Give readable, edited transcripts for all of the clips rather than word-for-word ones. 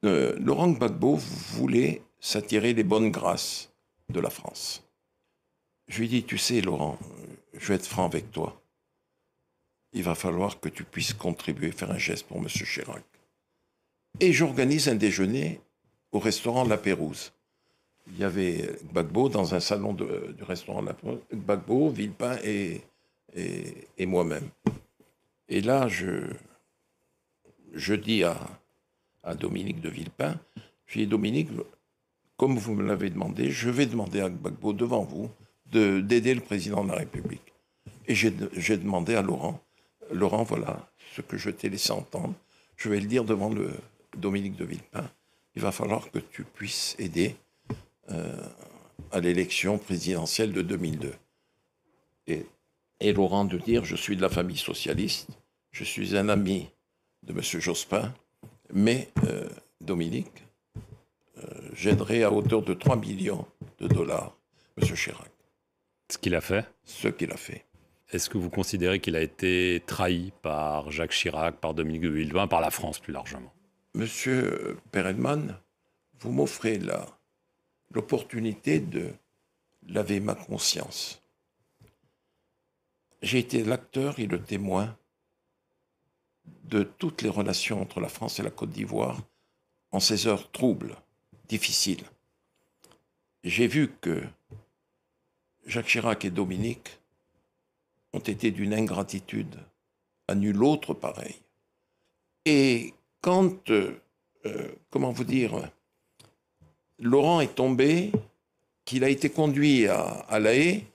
Laurent Gbagbo voulait s'attirer les bonnes grâces de la France. Je lui ai dit, tu sais Laurent, je vais être franc avec toi. Il va falloir que tu puisses contribuer, faire un geste pour M. Chirac. Et j'organise un déjeuner au restaurant La Pérouse. Il y avait Gbagbo dans un salon du restaurant La Pérouse, Gbagbo, Villepin et moi-même. Et là, je dis à Dominique de Villepin, je dis Dominique, comme vous me l'avez demandé, je vais demander à Gbagbo devant vous d'aider le président de la République. Et j'ai demandé à Laurent, voilà ce que je t'ai laissé entendre, je vais le dire devant le Dominique de Villepin, il va falloir que tu puisses aider à l'élection présidentielle de 2002. Et Laurent de dire, je suis de la famille socialiste, je suis un ami de M. Jospin, mais Dominique, j'aiderai à hauteur de 3 millions de dollars M. Chirac. Ce qu'il a fait. Ce qu'il a fait. Est-ce que vous considérez qu'il a été trahi par Jacques Chirac, par Dominique de Villepin, par la France plus largement? Monsieur Perelman, vous m'offrez l'opportunité de laver ma conscience. J'ai été l'acteur et le témoin de toutes les relations entre la France et la Côte d'Ivoire en ces heures troubles, difficiles. J'ai vu que Jacques Chirac et Dominique ont été d'une ingratitude à nul autre pareil. Et quand, comment vous dire, Laurent est tombé, qu'il a été conduit à La Haye,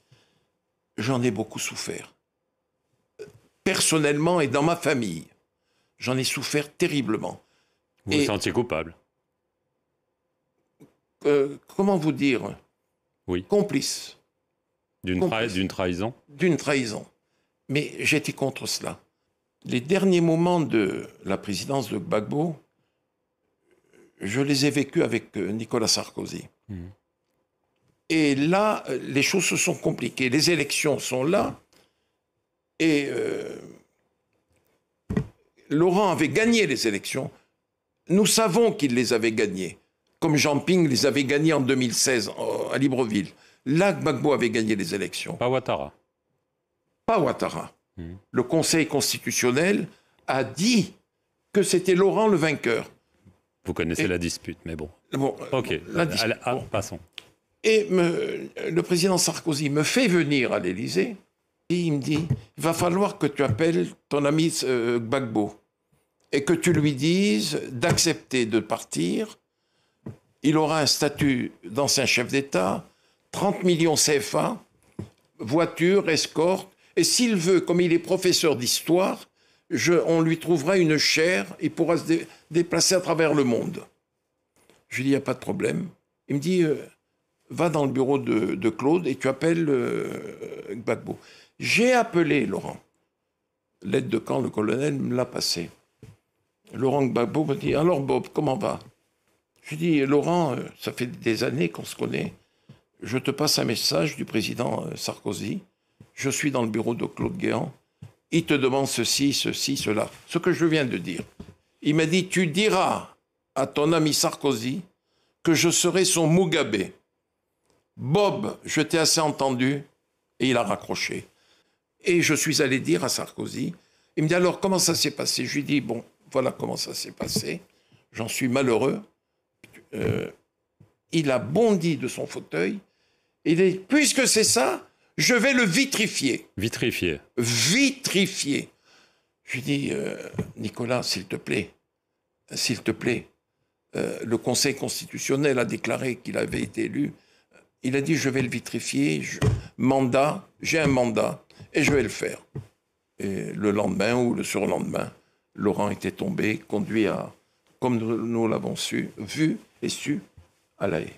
j'en ai beaucoup souffert. Personnellement et dans ma famille, j'en ai souffert terriblement. Vous vous sentiez coupable? Comment vous dire? Oui. Complice. D'une trahison? D'une trahison. Mais j'étais contre cela. Les derniers moments de la présidence de Gbagbo, je les ai vécus avec Nicolas Sarkozy. Et là, les choses se sont compliquées. Les élections sont là. Et Laurent avait gagné les élections. Nous savons qu'il les avait gagnées. Comme Jean Ping les avait gagnées en 2016 à Libreville. Là, Gbagbo avait gagné les élections. Pas Ouattara. Pas Ouattara. Le Conseil constitutionnel a dit que c'était Laurent le vainqueur. Vous connaissez la dispute, mais bon. Ok, passons. Et le président Sarkozy me fait venir à l'Élysée et il me dit, il va falloir que tu appelles ton ami Gbagbo et que tu lui dises d'accepter de partir. Il aura un statut d'ancien chef d'État, 30 millions CFA, voiture, escorte, et s'il veut, comme il est professeur d'histoire, on lui trouvera une chaire, il pourra se déplacer à travers le monde. Je lui dis, il n'y a pas de problème. Il me dit, va dans le bureau de Claude et tu appelles Gbagbo. J'ai appelé Laurent. L'aide de camp, le colonel, me l'a passé. Laurent Gbagbo me dit, alors Bob, comment va? Je lui dis, Laurent, ça fait des années qu'on se connaît. Je te passe un message du président Sarkozy. Je suis dans le bureau de Claude Guéant. Il te demande ceci, ceci, cela. Ce que je viens de dire. Il m'a dit, tu diras à ton ami Sarkozy que je serai son Mugabe. Bob, je t'ai assez entendu. Et il a raccroché. Et je suis allé dire à Sarkozy, il me dit, alors comment ça s'est passé? Je lui dis, bon, voilà comment ça s'est passé. J'en suis malheureux. Il a bondi de son fauteuil. Il dit, puisque c'est ça, je vais le vitrifier. Vitrifier. Vitrifier. Je lui dis, Nicolas, s'il te plaît, le Conseil constitutionnel a déclaré qu'il avait été élu. Il a dit, je vais le vitrifier, j'ai un mandat, et je vais le faire. Et le lendemain ou le surlendemain, Laurent était tombé, conduit comme nous l'avons vu et su, à La Haye.